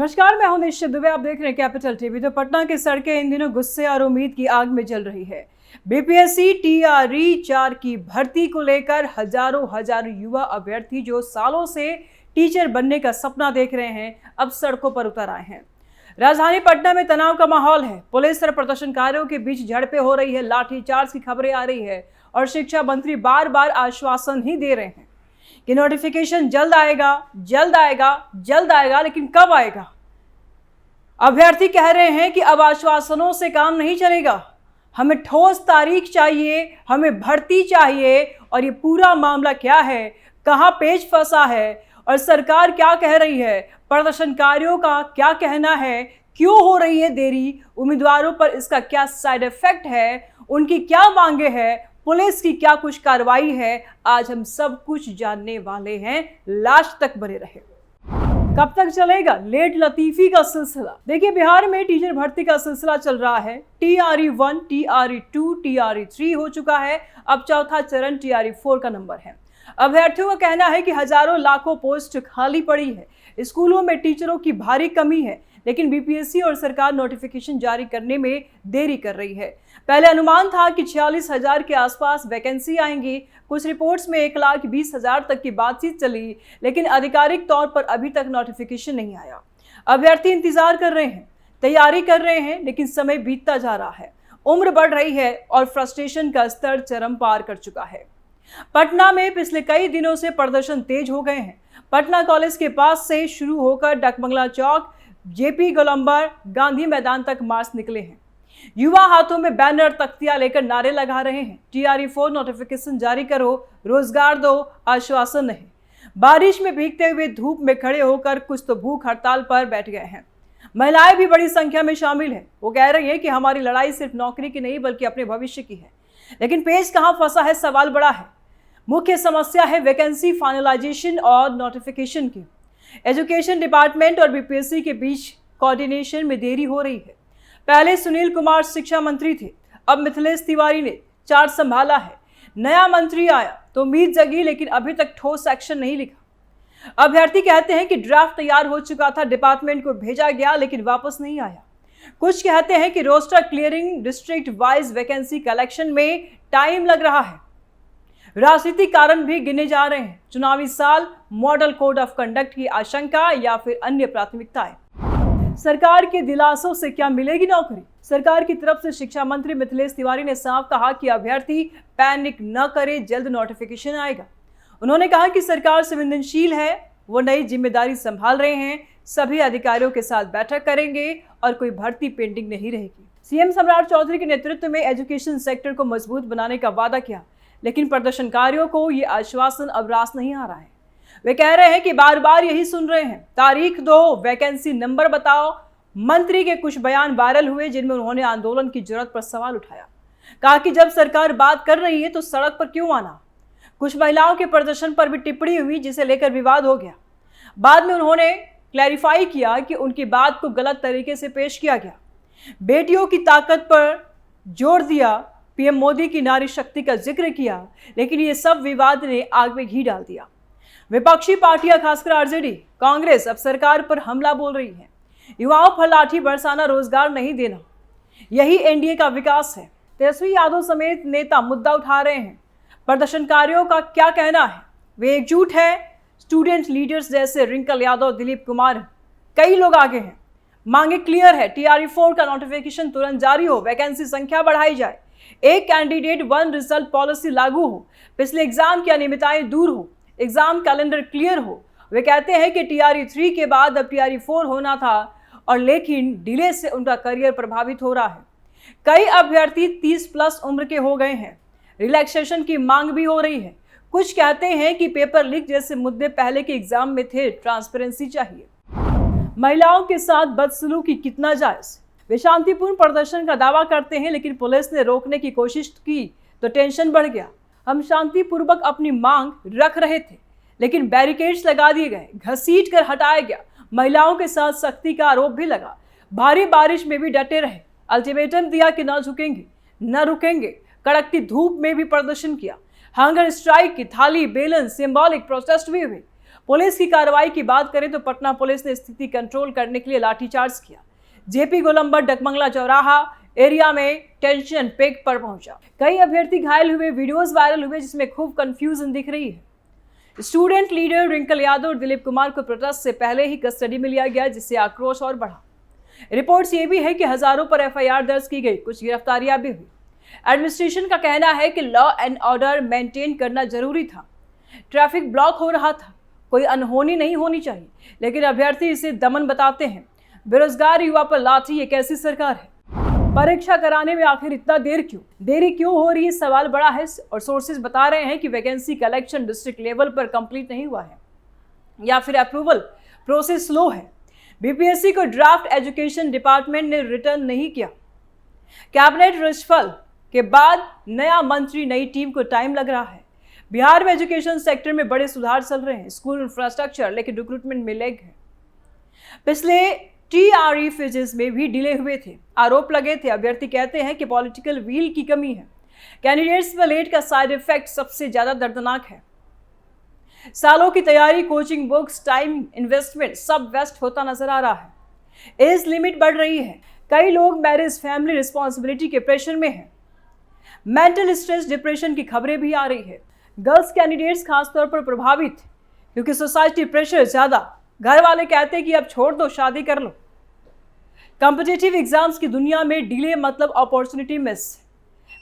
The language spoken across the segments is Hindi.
नमस्कार, मैं हूं निश्चित दुबे। आप देख रहे हैं कैपिटल टीवी। तो पटना की सड़कें इन दिनों गुस्से और उम्मीद की आग में जल रही है। बीपीएससी टीआरई 4 की भर्ती को लेकर हजारों युवा अभ्यर्थी जो सालों से टीचर बनने का सपना देख रहे हैं, अब सड़कों पर उतर आए हैं। राजधानी पटना में तनाव का माहौल है। पुलिस और प्रदर्शनकारियों के बीच झड़पें हो रही है, लाठीचार्ज की खबरें आ रही है और शिक्षा मंत्री बार बार आश्वासन ही दे रहे हैं कि नोटिफिकेशन जल्द आएगा, लेकिन कब आएगा? अभ्यर्थी कह रहे हैं कि अब आश्वासनों से काम नहीं चलेगा, हमें ठोस तारीख चाहिए, हमें भर्ती चाहिए। और ये पूरा मामला क्या है, कहां पेच फंसा है और सरकार क्या कह रही है, प्रदर्शनकारियों का क्या कहना है, क्यों हो रही है देरी, उम्मीदवारों पर इसका क्या साइड इफेक्ट है, उनकी क्या मांगे हैं, पुलिस की क्या कुछ कार्रवाई है, आज हम सब कुछ जानने वाले हैं। लास्ट तक बने रहे। कब तक चलेगा लेट लतीफी का सिलसिला? देखिए, बिहार में टीचर भर्ती का सिलसिला चल रहा है। टीआरई 1, टीआरई 2, टीआरई 3 हो चुका है। अब चौथा चरण टीआरई 4 का नंबर है। अभ्यर्थियों का कहना है कि हजारों लाखों पोस्ट खाली पड़ी है, स्कूलों में टीचरों की भारी कमी है, लेकिन बीपीएससी और सरकार नोटिफिकेशन जारी करने में देरी कर रही है। पहले अनुमान था कि 46,000 के आसपास वैकेंसी आएंगी। कुछ रिपोर्ट्स में 1,20,000 तक की बातचीत चली, लेकिन आधिकारिक तौर पर अभी तक नोटिफिकेशन नहीं आया। अभ्यर्थी इंतजार कर रहे हैं, तैयारी कर रहे हैं, लेकिन समय बीतता जा रहा है, उम्र बढ़ रही है और फ्रस्ट्रेशन का स्तर चरम पार कर चुका है। पटना में पिछले कई दिनों से प्रदर्शन तेज हो गए हैं। पटना कॉलेज के पास से शुरू होकर डकबंगला चौक, जेपी गोलंबर, गांधी मैदान तक मार्च निकले हैं। युवा हाथों में बैनर, तख्तियां लेकर नारे लगा रहे हैं, टीआरई 4 नोटिफिकेशन जारी करो, रोजगार दो, आश्वासन नहीं। बारिश में भीगते हुए धूप में खड़े होकर कुछ तो भूख हड़ताल पर बैठ गए हैं। महिलाएं भी बड़ी संख्या में शामिल हैं। वो कह रही है कि हमारी लड़ाई सिर्फ नौकरी की नहीं बल्कि अपने भविष्य की है। लेकिन पेच कहां फंसा है, सवाल बड़ा है। मुख्य समस्या है वैकेंसी फाइनलाइजेशन और नोटिफिकेशन की। एजुकेशन डिपार्टमेंट और बीपीएससी के बीच कोऑर्डिनेशन में देरी हो रही है। पहले सुनील कुमार शिक्षा मंत्री थे, अब मिथिलेश तिवारी ने चार्ज संभाला है। नया मंत्री आया तो उम्मीद जगी, लेकिन अभी तक ठोस एक्शन नहीं लिखा। अभ्यर्थी कहते हैं कि ड्राफ्ट तैयार हो चुका था, डिपार्टमेंट को भेजा गया, लेकिन वापस नहीं आया। कुछ कहते हैं कि roster clearing, district wise vacancy collection में टाइम लग रहा है। राजनीतिक कारण भी गिने जा रहे हैं, चुनावी साल, मॉडल कोड ऑफ कंडक्ट की आशंका या फिर अन्य प्राथमिकताएं। सरकार के दिलासों से क्या मिलेगी नौकरी? सरकार की तरफ से शिक्षा मंत्री मिथिलेश तिवारी ने साफ कहा कि अभ्यर्थी पैनिक न करे, जल्द नोटिफिकेशन आएगा। उन्होंने कहा कि सरकार संवेदनशील है, वो नई जिम्मेदारी संभाल रहे हैं, सभी अधिकारियों के साथ बैठक करेंगे और कोई भर्ती पेंडिंग नहीं रहेगी। सीएम सम्राट चौधरी के नेतृत्व में एजुकेशन सेक्टर को मजबूत बनाने का वादा किया, लेकिन प्रदर्शनकारियों को ये आश्वासन अब रास नहीं आ रहा है। वे कह रहे हैं कि बार बार यही सुन रहे हैं, तारीख दो, वैकेंसी नंबर बताओ। मंत्री के कुछ बयान वायरल हुए जिनमें उन्होंने आंदोलन की जरूरत पर सवाल उठाया। कहा कि जब सरकार बात कर रही है तो सड़क पर क्यों आना? कुछ महिलाओं के प्रदर्शन पर भी टिप्पणी हुई, जिसे लेकर विवाद हो गया। बाद में उन्होंने क्लैरिफाई किया कि उनकी बात को गलत तरीके से पेश किया गया। बेटियों की ताकत पर जोर दिया, पीएम मोदी की नारी शक्ति का जिक्र किया, लेकिन ये सब विवाद ने आग में घी डाल दिया। विपक्षी पार्टियां, खासकर आरजेडी, कांग्रेस अब सरकार पर हमला बोल रही है। युवाओं पर लाठी बरसाना, रोजगार नहीं देना, यही एनडीए का विकास है। तेजस्वी यादव समेत नेता मुद्दा उठा रहे हैं। प्रदर्शनकारियों का क्या कहना है? वे एकजुट है। स्टूडेंट लीडर्स जैसे रिंकल यादव, दिलीप कुमार, कई लोग आगे हैं। मांगे क्लियर है, टीआरई 4 का नोटिफिकेशन तुरंत जारी हो, वैकेंसी संख्या बढ़ाई जाए, एक कैंडिडेट वन रिजल्ट पॉलिसी लागू हो, पिछले एग्जाम की अनियमितताएं दूर हो, एग्जाम कैलेंडर क्लियर हो। वे कहते हैं कि टीआरई 3 के बाद अब टीआरई 4 होना था, और लेकिन डिले से उनका करियर प्रभावित हो रहा है। कई अभ्यर्थी 30+ उम्र के हो गए हैं। रिलैक्सेशन की मांग भी हो रही है। कुछ कहते हैं कि पेपर लीक जैसे मुद्दे पहले के एग्जाम में थे, ट्रांसपेरेंसी चाहिए। महिलाओं के साथ बदसलूकी कितना जायज? वे शांतिपूर्ण प्रदर्शन का दावा करते हैं, लेकिन पुलिस ने रोकने की कोशिश की तो टेंशन बढ़ गया। हम शांतिपूर्वक अपनी मांग रख रहे थे, लेकिन बैरिकेड्स लगा दिए गए, घसीट कर हटाया गया। महिलाओं के साथ सख्ती का आरोप भी लगा। भारी बारिश में भी डटे रहे, अल्टीमेटम दिया कि न झुकेंगे, न रुकेंगे। कड़कती धूप में भी प्रदर्शन किया। हंगर स्ट्राइक की थाली, बेलन, सिंबॉलिक प्रोटेस्ट भी हुए। पुलिस की कार्रवाई की बात करें तो पटना पुलिस ने स्थिति कंट्रोल करने के लिए लाठीचार्ज किया। जेपी गोलंबर डकमंगला चौराहा एरिया में टेंशन पीक पर पहुंचा। कई अभ्यर्थी घायल हुए, वीडियोस वायरल हुए जिसमें खूब कंफ्यूजन दिख रही है। स्टूडेंट लीडर रिंकल यादव और दिलीप कुमार को प्रोटेस्ट से पहले ही कस्टडी में लिया गया, जिससे आक्रोश और बढ़ा। रिपोर्ट्स ये भी है कि हजारों पर एफआईआर दर्ज की गई, कुछ गिरफ्तारियां भी हुई। एडमिनिस्ट्रेशन का कहना है कि लॉ एंड ऑर्डर मेंटेन करना जरूरी था, ट्रैफिक ब्लॉक हो रहा था, कोई अनहोनी नहीं होनी चाहिए, लेकिन अभ्यर्थी इसे दमन बताते हैं। बेरोजगार युवा पर लाठी, ये कैसी सरकार है? परीक्षा कराने में आखिर इतना देरी क्यों हो रही है, सवाल बड़ा है। और सोर्सेज बता रहे हैं कि वैकेंसी कलेक्शन डिस्ट्रिक्ट लेवल पर कंप्लीट नहीं हुआ है या फिर अप्रूवल प्रोसेस स्लो है। बीपीएससी को ड्राफ्ट एजुकेशन डिपार्टमेंट ने रिटर्न नहीं किया। कैबिनेट रिशफल के बाद नया मंत्री, नई टीम को टाइम लग रहा है। बिहार में एजुकेशन सेक्टर में बड़े सुधार चल रहे हैं, स्कूल इंफ्रास्ट्रक्चर, लेकिन रिक्रूटमेंट में लेग है। पिछले टीआरई फेजेस में भी डिले हुए थे, आरोप लगे थे। अभ्यर्थी कहते हैं कि पॉलिटिकल व्हील की कमी है। कैंडिडेट्स पर लेट का साइड इफेक्ट सबसे ज्यादा दर्दनाक है। सालों की तैयारी, कोचिंग बुक्स, टाइम इन्वेस्टमेंट सब वेस्ट होता नजर आ रहा है। एज लिमिट बढ़ रही है। कई लोग मैरिज, फैमिली रिस्पॉन्सिबिलिटी के प्रेशर में हैं। मेंटल स्ट्रेस, डिप्रेशन की खबरें भी आ रही है। गर्ल्स कैंडिडेट्स खासतौर पर प्रभावित, क्योंकि सोसाइटी प्रेशर ज्यादा। घर वाले कहते हैं कि अब छोड़ दो, शादी कर लो। कॉम्पिटिटिव एग्जाम्स की दुनिया में डिले मतलब अपॉर्चुनिटी मिस।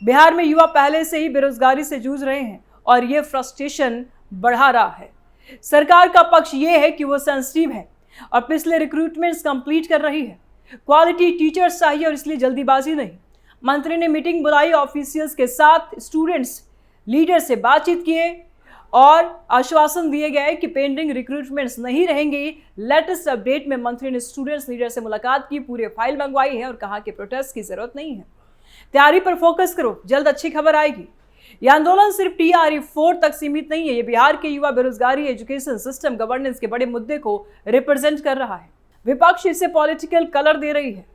बिहार में युवा पहले से ही बेरोजगारी से जूझ रहे हैं और ये फ्रस्ट्रेशन बढ़ा रहा है। सरकार का पक्ष ये है कि वो सेंसिटिव है और पिछले रिक्रूटमेंट्स कंप्लीट कर रही है। क्वालिटी टीचर्स चाहिए और इसलिए जल्दीबाजी नहीं। मंत्री ने मीटिंग बुलाई, ऑफिशियल्स के साथ स्टूडेंट्स लीडर से बातचीत किए और आश्वासन दिए गए कि पेंडिंग रिक्रूटमेंट्स नहीं रहेंगे। लेटेस्ट अपडेट में मंत्री ने स्टूडेंट्स लीडर से मुलाकात की, पूरे फाइल मंगवाई है और कहा कि प्रोटेस्ट की जरूरत नहीं है, तैयारी पर फोकस करो, जल्द अच्छी खबर आएगी। यह आंदोलन सिर्फ टीआरई 4 तक सीमित नहीं है, ये बिहार के युवा, बेरोजगारी, एजुकेशन सिस्टम, गवर्नेंस के बड़े मुद्दे को रिप्रेजेंट कर रहा है। विपक्ष इसे पॉलिटिकल कलर दे रही है,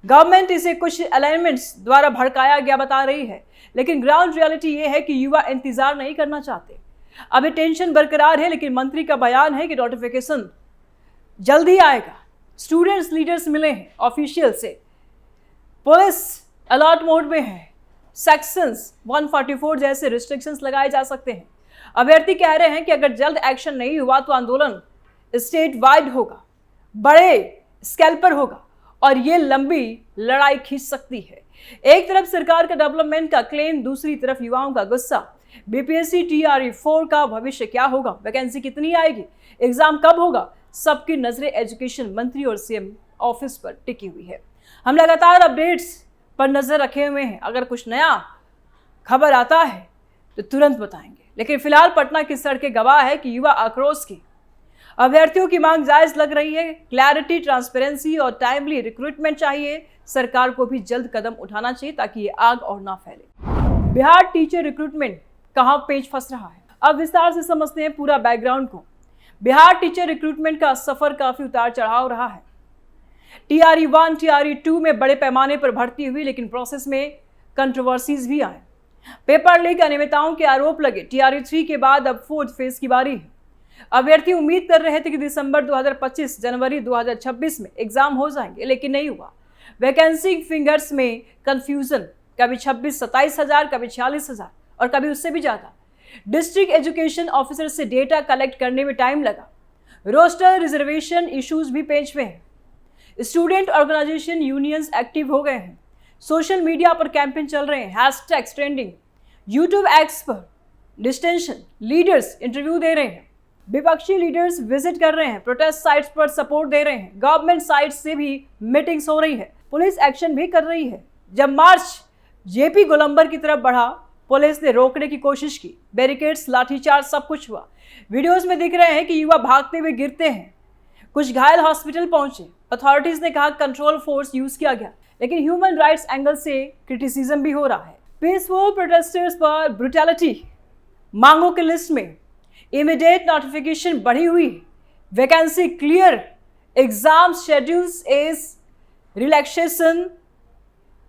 गवर्नमेंट इसे कुछ एलिमेंट्स द्वारा भड़काया गया बता रही है, लेकिन ग्राउंड रियलिटी ये है कि युवा इंतजार नहीं करना चाहते। अभी टेंशन बरकरार है, लेकिन मंत्री का बयान है कि नोटिफिकेशन जल्दी आएगा। स्टूडेंट्स लीडर्स मिले हैं ऑफिशियल से, पुलिस अलर्ट मोड में है, सेक्शंस 144 जैसे रिस्ट्रिक्शंस लगाए जा सकते हैं। अभ्यर्थी कह रहे हैं कि अगर जल्द एक्शन नहीं हुआ तो आंदोलन स्टेट वाइड होगा, बड़े स्केल पर होगा और ये लंबी लड़ाई खींच सकती है। एक तरफ सरकार का डेवलपमेंट का क्लेम, दूसरी तरफ युवाओं का गुस्सा। बीपीएससी टीआरई 4 का भविष्य क्या होगा, वैकेंसी कितनी आएगी, एग्जाम कब होगा, सबकी नजरें एजुकेशन मंत्री और सीएम ऑफिस पर टिकी हुई है। हम लगातार अपडेट्स पर नजर रखे हुए हैं, अगर कुछ नया खबर आता है तो तुरंत बताएंगे। लेकिन फिलहाल पटना की सड़कें गवाह है कि युवा आक्रोश की। अभ्यर्थियों की मांग जायज लग रही है। क्लैरिटी, ट्रांसपेरेंसी और टाइमली रिक्रूटमेंट चाहिए। सरकार को भी जल्द कदम उठाना चाहिए ताकि ये आग और ना फैले। बिहार टीचर रिक्रूटमेंट कहां पेच फंस रहा है, अब विस्तार से समझते हैं पूरा बैकग्राउंड को। बिहार टीचर रिक्रूटमेंट का सफर काफी उतार चढ़ाव रहा है। टीआरई 1, टीआरई 2 में बड़े पैमाने पर भर्ती हुई, लेकिन प्रोसेस में कंट्रोवर्सीज भी आए। पेपर लीक, अनियमितताओं के आरोप लगे। टीआरई 3 के बाद अब 4th फेज की बारी है। अभ्यर्थी उम्मीद कर रहे थे कि दिसंबर 2025, जनवरी 2026 में एग्जाम हो जाएंगे, लेकिन नहीं हुआ। वैकेंसी फिगर्स में कंफ्यूजन, कभी 26-27 हजार, कभी 46 हजार और कभी उससे भी ज्यादा। डिस्ट्रिक्ट एजुकेशन ऑफिसर से डेटा कलेक्ट करने में टाइम लगा। रोस्टर रिजर्वेशन इश्यूज भी पेच में है। स्टूडेंट ऑर्गेनाइजेशन यूनियंस एक्टिव हो गए हैं। सोशल मीडिया पर कैंपेन चल रहे हैं, हैशटैग ट्रेंडिंग। यूट्यूब एक्स पर डिस्टेंशन लीडर्स इंटरव्यू दे रहे हैं। विपक्षी लीडर्स विजिट कर रहे हैं, प्रोटेस्ट साइट्स पर सपोर्ट दे रहे हैं। गवर्नमेंट साइट से भी मीटिंग्स हो रही है, पुलिस एक्शन भी कर रही है। जब मार्च जेपी गोलंबर की तरफ बढ़ा, पुलिस ने रोकने की कोशिश की। बैरिकेड्स, लाठीचार्ज, सब कुछ हुआ। वीडियोस में दिख रहे हैं कि युवा भागते हुए गिरते हैं, कुछ घायल हॉस्पिटल पहुंचे। अथॉरिटीज ने कहा कंट्रोल फोर्स यूज किया गया, लेकिन ह्यूमन राइट्स एंगल से क्रिटिसिज्म भी हो रहा है। पीसफुल प्रोटेस्टर्स पर ब्रुटैलिटी, मांगों की लिस्ट में इमीडिएट नोटिफिकेशन बढ़ी हुई, vacancy clear, exam schedules age relaxation,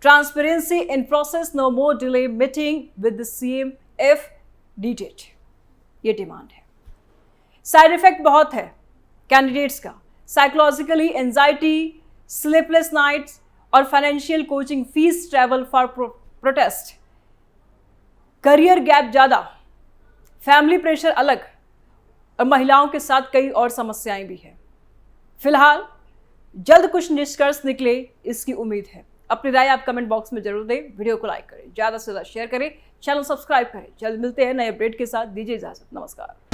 transparency in process, no more delay, meeting with the CM if needed. ये डिमांड है। साइड इफेक्ट बहुत है कैंडिडेट्स का, साइकोलॉजिकली एंजाइटी, स्लीपलेस नाइट्स और financial coaching fees, travel for protest, career gap ज़्यादा, फैमिली प्रेशर अलग और महिलाओं के साथ कई और समस्याएं भी हैं। फिलहाल जल्द कुछ निष्कर्ष निकले इसकी उम्मीद है। अपनी राय आप कमेंट बॉक्स में जरूर दें, वीडियो को लाइक करें, ज़्यादा से ज़्यादा शेयर करें, चैनल सब्सक्राइब करें। जल्द मिलते हैं नए अपडेट के साथ, दीजिए इजाज़त, नमस्कार।